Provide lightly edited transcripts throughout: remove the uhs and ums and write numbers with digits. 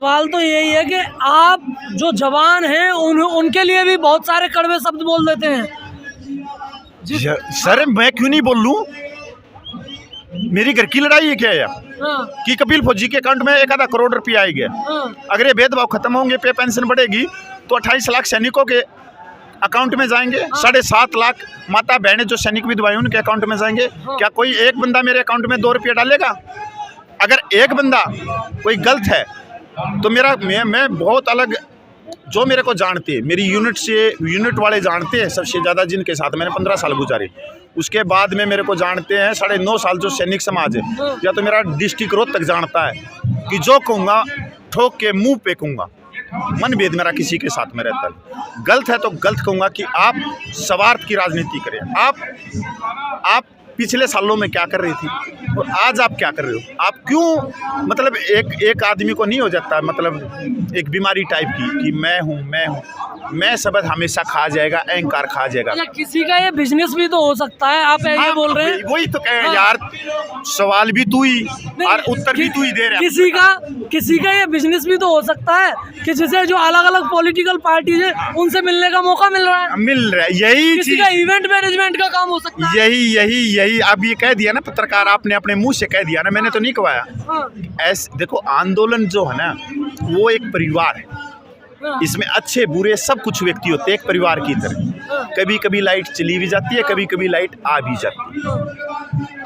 सवाल तो यही है कि आप जो जवान हैं उनके लिए भी बहुत सारे कड़वे शब्द बोल देते हैं। सर मैं क्यों नहीं बोल लूं? मेरी घर की लड़ाई है क्या यार? कि कपिल फौजी के अकाउंट में 1 आधा करोड़ रुपया आएगा। अगर ये भेदभाव खत्म होंगे, पे पेंशन बढ़ेगी, तो 28 लाख सैनिकों के अकाउंट में जाएंगे। 7.5 लाख माता बहनें जो सैनिक विधवाएं उनके अकाउंट में जाएंगे। क्या कोई एक बंदा मेरे अकाउंट में 2 रुपया डालेगा? अगर एक बंदा कोई गलत है तो मैं बहुत अलग, जो मेरे को जानते हैं, मेरी यूनिट वाले जानते हैं सबसे ज़्यादा, जिनके साथ मैंने 15 साल गुजारे। उसके बाद में मेरे को जानते हैं 9.5 साल जो सैनिक समाज है, या तो मेरा डिस्ट्रिक्ट रोहतक जानता है कि जो कहूँगा ठोक के मुंह पे कहूँगा। मन भेद मेरा किसी के साथ में रहता है। गलत है तो गलत कहूँगा कि आप स्वार्थ की राजनीति करें। आप पिछले सालों में क्या कर रही थी और आज आप क्या कर रहे हो? आप क्यों, मतलब एक आदमी को नहीं हो जाता, मतलब एक बीमारी टाइप की कि मैं शब्द हमेशा खा जाएगा, अहंकार खा जाएगा। अच्छा, किसी का ये बिजनेस भी तो हो सकता है, आप ये बोल रहे हैं। वही तो कह यार, सवाल भी तू ही और उत्तर भी तू ही दे रहा है। किसी का ये बिजनेस भी तो हो सकता है कि जिसे जो अलग अलग पॉलिटिकल पार्टी है उनसे मिलने का मौका मिल रहा है। यही किसी का इवेंट मैनेजमेंट का काम हो सकता है। यही अब ये कह दिया ना पत्रकार, आपने अपने मुंह से कह दिया ना, मैंने तो नहीं कहवाया। ऐसे देखो, आंदोलन जो है ना वो एक परिवार है। इसमें अच्छे बुरे सब कुछ व्यक्ति होते हैं एक परिवार की तरह। कभी कभी लाइट चली भी जाती है, कभी कभी लाइट आ भी जाती है।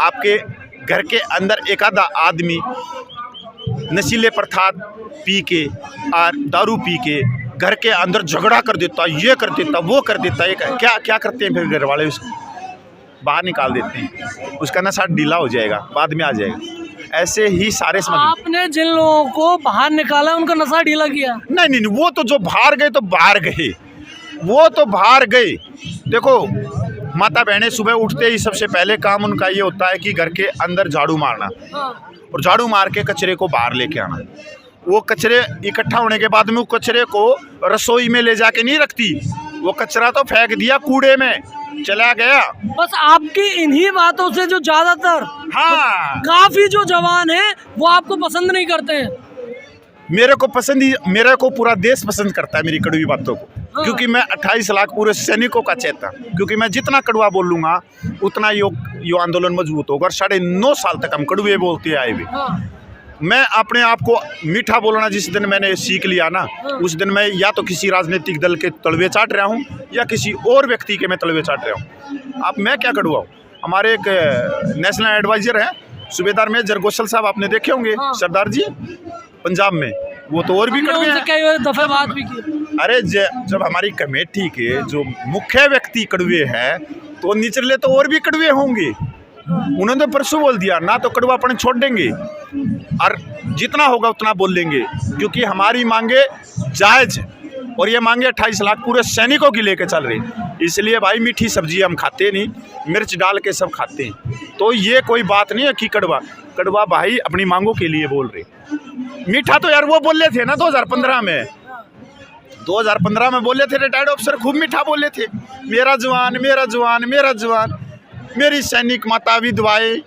आपके घर के अंदर एक आधा आदमी नशीले पदार्थ पी के और दारू पी के घर के अंदर झगड़ा कर देता, ये कर देता, वो कर देता, क्या करते हैं फिर घर वाले? उसको बाहर निकाल देते हैं, उसका नशा ढीला हो जाएगा, बाद में आ जाएगा। ऐसे ही सारे आपने जिन लोगों को बाहर निकाला उनका नशा ढीला किया? नहीं, वो तो जो बाहर गए तो बाहर गए, वो तो बाहर गए। देखो, माता बहनें सुबह उठते ही सबसे पहले काम उनका ये होता है कि घर के अंदर झाड़ू मारना, और झाड़ू मार के कचरे को बाहर लेके आना। वो कचरे इकट्ठा होने के बाद में उस कचरे को रसोई में ले जाके नहीं रखती, वो कचरा तो फेंक दिया कूड़े में, चला गया। बस आपकी इन्हीं बातों से जो ज्यादातर काफी जो जवान हैं वो आपको पसंद नहीं करते हैं। मेरे को पूरा देश पसंद करता है मेरी कड़वी बातों को। क्योंकि मैं 28 लाख पूरे सैनिकों का चेता, क्योंकि मैं जितना कड़वा बोलूंगा उतना यो आंदोलन मजबूत होगा। और 9.5 साल तक हम कड़वे बोलते आए हुए। मैं अपने आप को मीठा बोलना जिस दिन मैंने सीख लिया ना, उस दिन मैं या तो किसी राजनीतिक दल के तलवे चाट रहा हूँ या किसी और व्यक्ति के मैं तलवे चाट रहा हूँ। अब मैं क्या कड़वा हूँ? हमारे एक नेशनल एडवाइजर है सूबेदार मेजर गोसल साहब, आपने देखे होंगे सरदार जी पंजाब में, वो तो और भी कड़वे हैं। कई दफे बात भी की। अरे जब हमारी कमेटी के जो मुख्य व्यक्ति कड़वे हैं तो निचले तो और भी कड़वे होंगे। उन्होंने तो परसों बोल दिया ना, तो कड़वापन छोड़ देंगे और जितना होगा उतना बोल लेंगे, क्योंकि हमारी मांगे जायज है और ये मांगे 28 लाख पूरे सैनिकों की लेके चल रही। इसलिए भाई मीठी सब्जी हम खाते नहीं, मिर्च डाल के सब खाते हैं। तो ये कोई बात नहीं है कि कड़वा भाई अपनी मांगों के लिए बोल रहे। मीठा तो यार वो बोले थे ना 2015 में बोले थे रिटायर्ड ऑफिसर, खूब मीठा बोले थे, मेरा जवान मेरा जवान मेरा जवान, मेरी सैनिक माता विधवाएं,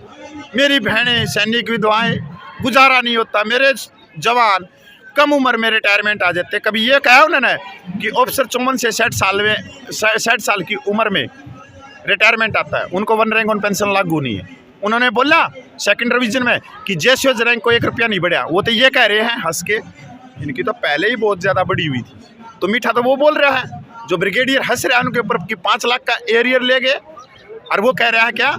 मेरी बहनें सैनिक विधवाएं, गुजारा नहीं होता, मेरे जवान कम उम्र में रिटायरमेंट आ जाते। कभी ये कहा उन्होंने कि ऑफिसर 54 से 60 साल की उम्र में रिटायरमेंट आता है, उनको 1 रैंक 1 पेंशन लागू नहीं है। उन्होंने बोला सेकंड रिवीजन में कि जैसे रैंक को 1 रुपया नहीं बढ़ा। वो तो ये कह रहे हैं हंस के, इनकी तो पहले ही बहुत ज़्यादा बढ़ी हुई थी। तो मीठा तो वो बोल रहा है, जो ब्रिगेडियर हंस रहे हैं उनके ऊपर कि 5 लाख का एरियर ले गए, और वो कह रहा है क्या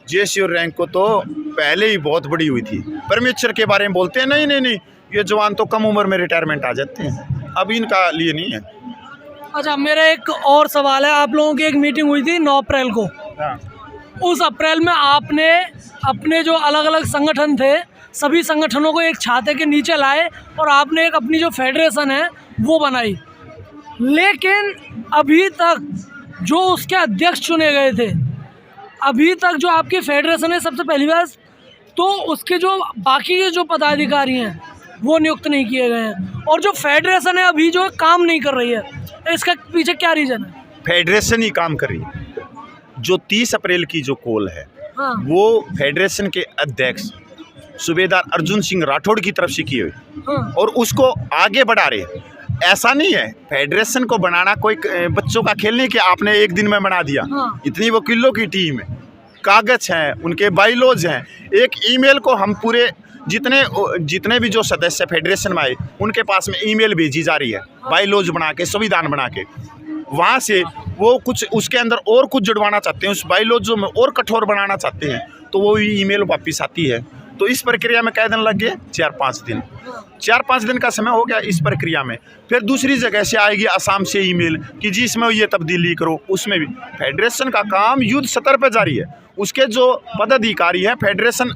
जेसीओ रैंक को तो पहले ही बहुत बड़ी हुई थी। परमेश्वर के बारे में बोलते हैं नहीं, ये जवान तो कम उम्र में रिटायरमेंट आ जाते हैं, अब इनका लिए नहीं है। अच्छा, मेरा एक और सवाल है। आप लोगों की एक मीटिंग हुई थी 9 अप्रैल को। उस अप्रैल में आपने अपने जो अलग अलग संगठन थे सभी संगठनों को एक छाते के नीचे लाए और आपने एक अपनी जो फेडरेशन है वो बनाई। लेकिन अभी तक जो उसके अध्यक्ष चुने गए थे, अभी तक जो आपकी फेडरेशन है सबसे पहली बात, तो उसके जो बाकी के जो पदाधिकारी हैं वो नियुक्त नहीं किए गए हैं, और जो फेडरेशन है अभी जो काम नहीं कर रही है, इसका पीछे क्या रीज़न है? फेडरेशन ही काम कर रही है। जो 30 अप्रैल की जो कॉल है वो फेडरेशन के अध्यक्ष सूबेदार अर्जुन सिंह राठौड़ की तरफ से किए हुए और उसको आगे बढ़ा रहे हैं। ऐसा नहीं है फेडरेशन को बनाना कोई बच्चों का खेल नहीं कि आपने एक दिन में बना दिया। इतनी वकीलों की टीम है, कागज हैं, उनके बाइलॉज हैं। एक ईमेल को हम पूरे जितने भी जो सदस्य फेडरेशन में आए उनके पास में ईमेल भेजी जा रही है, बाइलॉज बना के, संविधान बना के। वहाँ से वो कुछ उसके अंदर और कुछ जुड़वाना चाहते हैं, उस बाइलॉज में और कठोर बनाना चाहते हैं, तो वो ईमेल वापस आती है। तो इस प्रक्रिया में कै दिन लग गए? 4-5 दिन। 4-5 दिन का समय हो गया इस प्रक्रिया में। फिर दूसरी जगह से आएगी असम से ईमेल कि जी इसमें ये तब्दीली करो। उसमें भी फेडरेशन का काम युद्ध स्तर पर जारी है। उसके जो पदाधिकारी हैं फेडरेशन,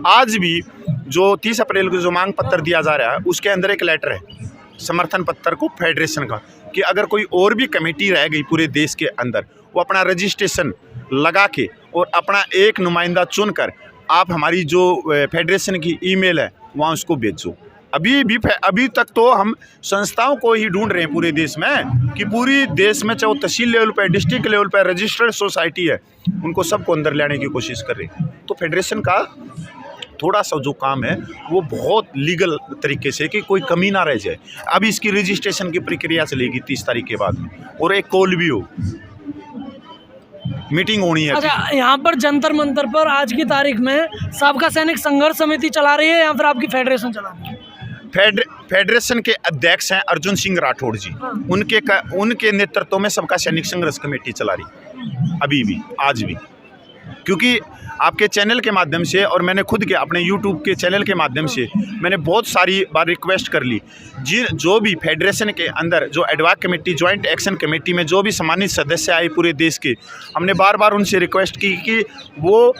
आज भी जो 30 अप्रैल को जो मांग पत्र दिया जा रहा है उसके अंदर एक लेटर है समर्थन पत्र को फेडरेशन का कि अगर कोई और भी कमेटी रह गई पूरे देश के अंदर, वो अपना रजिस्ट्रेशन लगा के और अपना एक नुमाइंदा चुनकर आप हमारी जो फेडरेशन की ईमेल है वहाँ उसको भेजो। अभी तक तो हम संस्थाओं को ही ढूंढ रहे हैं पूरे देश में कि पूरी देश में चाहे वो तहसील लेवल पर, डिस्ट्रिक्ट लेवल पर रजिस्टर्ड सोसाइटी है, उनको सबको अंदर लाने की कोशिश कर रहे हैं। तो फेडरेशन का थोड़ा सा जो काम है वो बहुत लीगल तरीके से कि कोई कमी ना रह जाए। अभी इसकी रजिस्ट्रेशन की प्रक्रिया चलेगी 30 तारीख के बाद और एक कॉल भी हो, मीटिंग होनी है। अच्छा, यहाँ पर जंतर मंतर पर आज की तारीख में सबका सैनिक संघर्ष समिति चला रही है या फिर आपकी फेडरेशन चला रही है? फेडरेशन के अध्यक्ष हैं अर्जुन सिंह राठौड़ जी। उनके नेतृत्व में सबका सैनिक संघर्ष कमेटी चला रही अभी भी, आज भी। क्योंकि आपके चैनल के माध्यम से और मैंने खुद के अपने YouTube के चैनल के माध्यम से मैंने बहुत सारी बार रिक्वेस्ट कर ली, जो भी फेडरेशन के अंदर जो एडवाक कमेटी, जॉइंट एक्शन कमेटी में जो भी सम्मानित सदस्य आए पूरे देश के, हमने बार बार उनसे रिक्वेस्ट की कि वो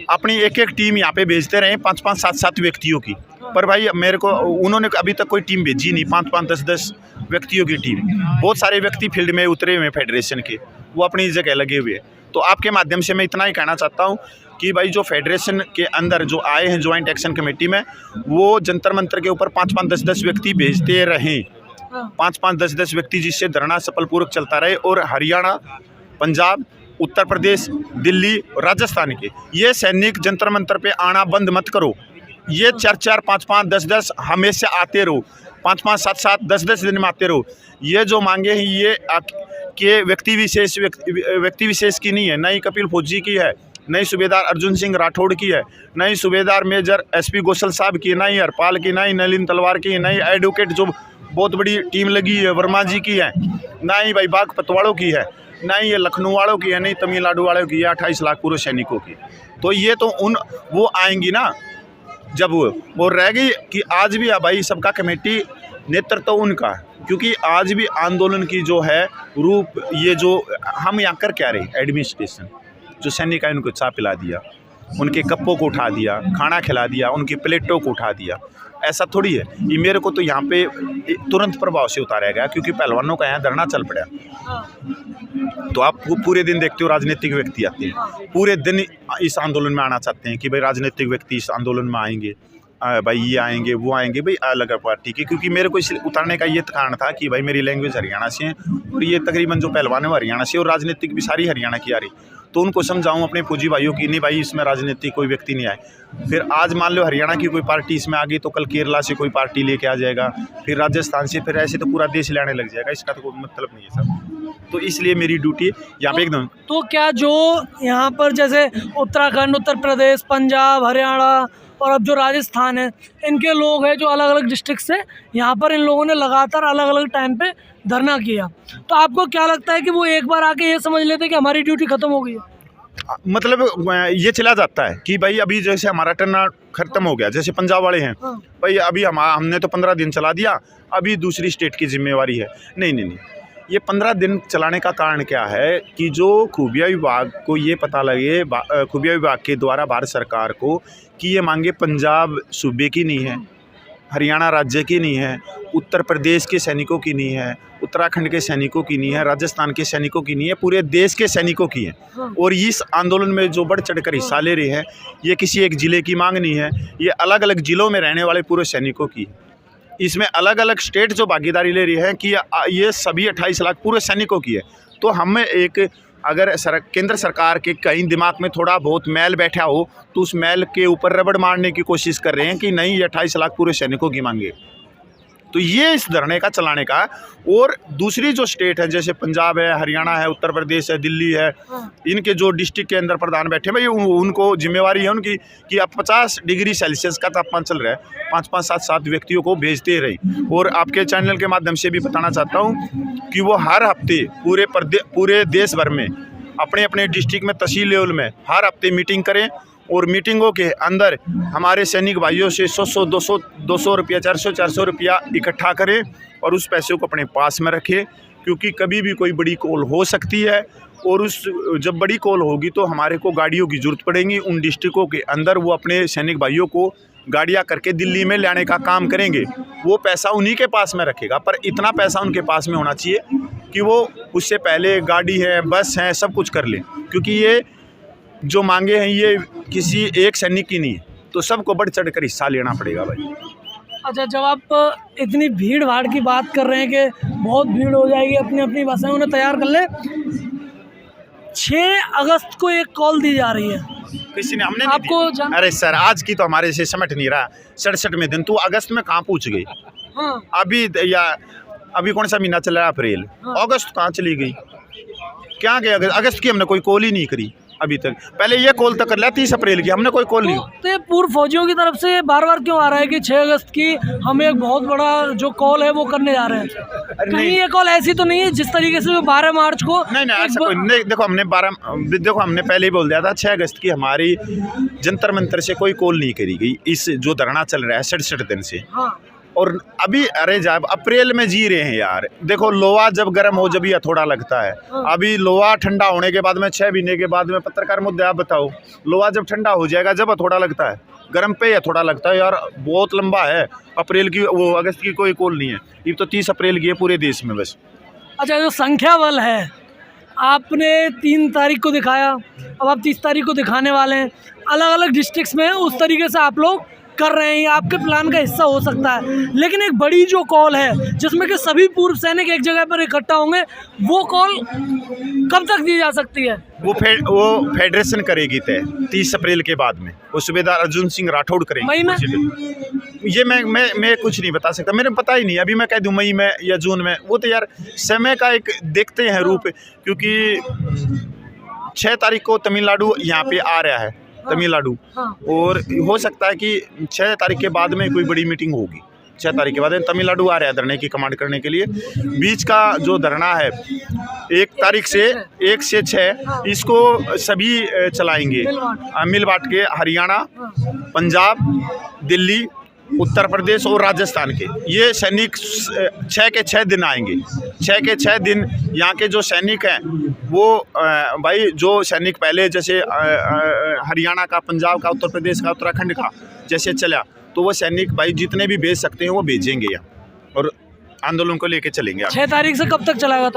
अपनी एक टीम यहाँ पे भेजते रहे 5-5, 7-7 व्यक्तियों की। पर भाई मेरे को उन्होंने अभी तक कोई टीम भेजी नहीं, 5-5, 10-10 व्यक्तियों की टीम। बहुत सारे व्यक्ति फील्ड में उतरे हुए हैं फेडरेशन के, वो अपनी जगह लगे हुए हैं। तो आपके माध्यम से मैं इतना ही कहना चाहता हूँ कि भाई जो फेडरेशन के अंदर जो आए हैं जॉइंट एक्शन कमेटी में, वो जंतर मंतर के ऊपर 5-5, 10-10 व्यक्ति भेजते रहें। 5-5, 10-10 व्यक्ति, जिससे धरना सफलपूर्वक चलता रहे। और हरियाणा, पंजाब, उत्तर प्रदेश, दिल्ली, राजस्थान के ये सैनिक जंतर मंतर पे आना बंद मत करो। ये 4-4, 5-5, 10-10 हमेशा आते रहो, 5-5, 7-7, 10-10 दिन में आते रहो। ये जो मांगे हैं ये के व्यक्ति विशेष की नहीं है, न ही कपिल फौजी की है, न ही सूबेदार अर्जुन सिंह राठौड़ की है, न ही सूबेदार मेजर SP गोसल साहब की, न ही हरपाल की, न ही नलिन तलवार की, न ही एडवोकेट जो बहुत बड़ी टीम लगी है वर्मा जी की है, न ही भाई बाग पतवाड़ों की है, न ही ये लखनऊ वालों की है, नहीं तमिलनाडु वालों की है 28 लाख पूर्व सैनिकों की। तो ये तो वो आएंगी ना जब वो रह गई कि आज भी भाई सबका कमेटी नेतृत्व तो उनका है। क्योंकि आज भी आंदोलन की जो है रूप, ये जो हम यहाँ कर क्या रहे, एडमिनिस्ट्रेशन जो सैनिक है उनको चाय पिला दिया, उनके कप्पों को उठा दिया, खाना खिला दिया, उनकी प्लेटों को उठा दिया, ऐसा थोड़ी है। ये मेरे को तो यहाँ पे तुरंत प्रभाव से उतारा गया क्योंकि पहलवानों का यहाँ धरना चल पड़ा। तो आप पूरे दिन देखते हो राजनीतिक व्यक्ति आते हैं, पूरे दिन इस आंदोलन में आना चाहते हैं कि भाई राजनीतिक व्यक्ति इस आंदोलन में आएंगे, भाई ये आएंगे वो आएंगे, भाई अलग पार्टी के। क्योंकि मेरे को इस उतारने का ये कारण था कि भाई मेरी लैंग्वेज हरियाणा से है और ये तकरीबन जो पहलवान है वो हरियाणा से और राजनीतिक भी सारी हरियाणा की आ रही। तो उनको समझाऊं अपने फौजी भाइयों की, नहीं भाई इसमें राजनीतिक कोई व्यक्ति नहीं आए। फिर आज मान लो हरियाणा की कोई पार्टी इसमें आ गई तो कल केरला से कोई पार्टी लेके आ जाएगा, फिर राजस्थान से, फिर ऐसे तो पूरा देश लाने लग जाएगा। इसका तो कोई मतलब नहीं है सर। तो इसलिए मेरी ड्यूटी यहाँ पे एकदम। तो क्या जो यहाँ पर जैसे उत्तराखंड, उत्तर प्रदेश, पंजाब, हरियाणा और अब जो राजस्थान है, इनके लोग हैं जो अलग अलग डिस्ट्रिक्ट से यहाँ पर इन लोगों ने लगातार अलग अलग टाइम पे धरना किया, तो आपको क्या लगता है कि वो एक बार आके ये समझ लेते कि हमारी ड्यूटी खत्म हो गई है? मतलब ये चला जाता है कि भाई अभी जैसे हमारा टर्न खत्म हो गया, जैसे पंजाब वाले हैं, भाई अभी हमने तो 15 दिन चला दिया, अभी दूसरी स्टेट की जिम्मेवारी है। नहीं, ये 15 दिन चलाने का कारण क्या है कि जो खुफिया विभाग को ये पता लगे, खुफिया विभाग के द्वारा भारत सरकार को, कि ये मांगे पंजाब सूबे की नहीं है, हरियाणा राज्य की नहीं है, उत्तर प्रदेश के सैनिकों की नहीं है, उत्तराखंड के सैनिकों की नहीं है, राजस्थान के सैनिकों की नहीं है, पूरे देश के सैनिकों की है। और इस आंदोलन में जो बढ़ चढ़कर हिस्सा ले रहे हैं, ये किसी एक ज़िले की मांग नहीं है, ये अलग अलग ज़िलों में रहने वाले पूरे सैनिकों की है। इसमें अलग अलग स्टेट जो भागीदारी ले रही है कि ये सभी 28 लाख पूरे सैनिकों की है। तो हमें एक अगर केंद्र सरकार के कहीं दिमाग में थोड़ा बहुत मैल बैठा हो तो उस मैल के ऊपर रबड़ मारने की कोशिश कर रहे हैं कि नहीं, ये 28 लाख पूरे सैनिकों की मांगे। तो ये इस धरने का चलाने का। और दूसरी जो स्टेट है जैसे पंजाब है, हरियाणा है, उत्तर प्रदेश है, दिल्ली है, इनके जो डिस्ट्रिक्ट के अंदर प्रधान बैठे हैं भाई, उनको जिम्मेवारी है उनकी कि अब 50 डिग्री सेल्सियस का तापमान चल रहा है, 5-5, 7-7 व्यक्तियों को भेजते रही। और आपके चैनल के माध्यम से भी बताना चाहता हूँ कि वो हर हफ्ते पूरे देश भर में अपने अपने डिस्ट्रिक्ट में, तहसील लेवल में हर हफ्ते मीटिंग करें और मीटिंगों के अंदर हमारे सैनिक भाइयों से 100 200 रुपया, 400 रुपया इकट्ठा करें और उस पैसे को अपने पास में रखें, क्योंकि कभी भी कोई बड़ी कॉल हो सकती है। और जब बड़ी कॉल होगी तो हमारे को गाड़ियों की ज़रूरत पड़ेगी। उन डिस्ट्रिक्टों के अंदर वो अपने सैनिक भाइयों को गाड़ियाँ करके दिल्ली में लाने का काम करेंगे। वो पैसा उन्हीं के पास में रखेगा, पर इतना पैसा उनके पास में होना चाहिए कि वो उससे पहले गाड़ी है, बस है, सब कुछ कर लें, क्योंकि ये जो मांगे हैं ये किसी एक सैनिक की नहीं है, तो सबको बढ़ चढ़ कर हिस्सा लेना पड़ेगा भाई। अच्छा, जब आप इतनी भीड़ भाड़ की बात कर रहे हैं कि बहुत भीड़ हो जाएगी, अपनी अपनी बसें उन्हें तैयार कर ले, 6 अगस्त को एक कॉल दी जा रही है, किसी ने हमने आपको अरे सर, आज की तो हमारे से समझ नहीं रहा, 67वें दिन। तू अगस्त में कहाँ पूछ गई? हाँ। अभी कौन सा महीना चल रहा है? अप्रैल। हाँ। अगस्त कहाँ चली गई? क्या गया अगस्त की? हमने कोई कॉल ही नहीं करी अभी तक। पहले ये कॉल तक कर लिया 30 अप्रैल की, हमने कोई कॉल नहीं। तो पूर्व फौजियों की तरफ से बार बार क्यों आ रहा है कि 6 अगस्त की हम एक बहुत बड़ा जो कॉल है वो करने जा रहे हैं? कहीं ये कॉल ऐसी तो नहीं है जिस तरीके से 12 मार्च को? नहीं, ऐसा कोई नहीं। देखो हमने पहले ही बोल दिया था 6 अगस्त की हमारी जंतर मंतर से कोई कॉल नहीं करी गई, इस जो धरना चल रहा है 67 दिन से। हाँ। और अभी अरे जब अप्रैल में जी रहे हैं यार, देखो लोहा जब गर्म हो जब ये हथौड़ा लगता है। अभी लोहा ठंडा होने के बाद में 6 महीने के बाद में पत्रकार मुद्दे आप बताओ, लोहा जब ठंडा हो जाएगा जब हथौड़ा लगता है, गर्म पे हथौड़ा लगता है यार, बहुत लंबा है। अप्रैल की वो अगस्त की कोई कॉल नहीं है, ये तो 30 अप्रैल की है पूरे देश में बस। अच्छा, जो संख्या बल है आपने 3 तारीख को दिखाया, अब आप 30 तारीख को दिखाने वाले हैं, अलग अलग डिस्ट्रिक्ट्स में उस तरीके से आप लोग कर रहे हैं, आपके प्लान का हिस्सा हो सकता है। लेकिन एक बड़ी जो कॉल है जिसमें कि सभी पूर्व सैनिक एक जगह पर इकट्ठा होंगे, वो कॉल कब तक दी जा सकती है? वो फेडरेशन करेगी तय 30 अप्रैल के बाद में, वो सूबेदार अर्जुन सिंह राठौड़ करेंगे। मई में? ये मैं कुछ नहीं बता सकता, मेरे पता ही नहीं। अभी मैं कह दूं मई में या जून में, वो तो यार समय का एक देखते हैं रूप, क्योंकि 6 तारीख को तमिलनाडु यहाँ पे आ रहा है, तमिलनाडु। हाँ। और हो सकता है कि 6 तारीख के बाद में कोई बड़ी मीटिंग होगी। 6 तारीख के बाद तमिलनाडु आ रहा है धरने की कमांड करने के लिए। बीच का जो धरना है 1 तारीख से 1 से 6 इसको सभी चलाएंगे, मिल बांट के। हरियाणा, पंजाब, दिल्ली, उत्तर प्रदेश और राजस्थान के ये सैनिक 6 के 6 दिन आएंगे। 6 के 6 दिन यहाँ के जो सैनिक हैं वो भाई, जो सैनिक पहले जैसे हरियाणा का, पंजाब का, उत्तर प्रदेश का, उत्तराखंड का जैसे चला, तो वो सैनिक भाई जितने भी भेज सकते हैं वो भेजेंगे यहाँ और आंदोलन को लेके चलेंगे। 6 तारीख से कब तक चलेगा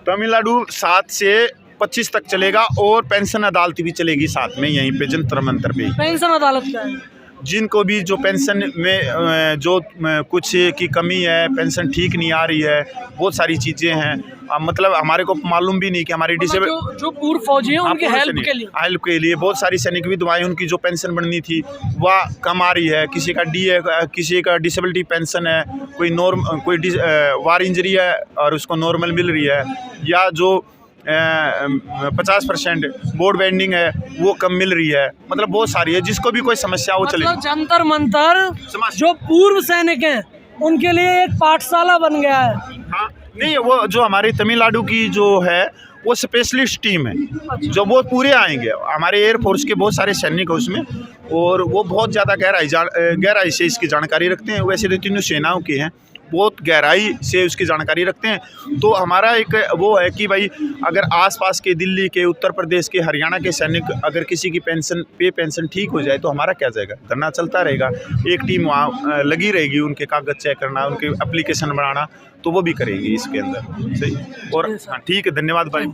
तमिलनाडु? 7 से 25 तक चलेगा और पेंशन अदालत भी चलेगी साथ में यहीं पे जंतर मंतर पे। पेंशन अदालत क्या है? जिनको भी जो पेंशन में जो कुछ की कमी है, पेंशन ठीक नहीं आ रही है, बहुत सारी चीज़ें हैं, मतलब हमारे को मालूम भी नहीं कि हमारी डिसेबल जो पूर्व फौजी हैं उनकी हेल्प के लिए बहुत सारी सैनिक विधवाएं, उनकी जो पेंशन बननी थी वह कम आ रही है। किसी का किसी का डिसेबिलिटी पेंशन है, कोई वार इंजरी है और उसको नॉर्मल मिल रही है, या जो 50% बोर्ड बेंडिंग है वो कम मिल रही है, मतलब बहुत सारी है। जिसको भी कोई समस्या हो चले, जंतर मंतर जो पूर्व सैनिक हैं उनके लिए एक पाठशाला बन गया है। हाँ, नहीं, वो जो हमारी तमिलनाडु की जो है वो स्पेशलिस्ट टीम है। जो वो पूरे आएंगे, हमारे एयरफोर्स के बहुत सारे सैनिक हैं उसमें, और वो बहुत ज़्यादा गहराई से इसकी जानकारी रखते हैं। वैसे तो तीनों सेनाओं के हैं, बहुत गहराई से उसकी जानकारी रखते हैं। तो हमारा एक वो है कि भाई अगर आसपास के दिल्ली के, उत्तर प्रदेश के, हरियाणा के सैनिक अगर किसी की पेंशन ठीक हो जाए तो हमारा क्या जाएगा, धरना चलता रहेगा। एक टीम वहाँ लगी रहेगी, उनके कागज चेक करना, उनके एप्लीकेशन बनाना, तो वो भी करेंगे इसके अंदर। सही। और हाँ, ठीक है, धन्यवाद भाई।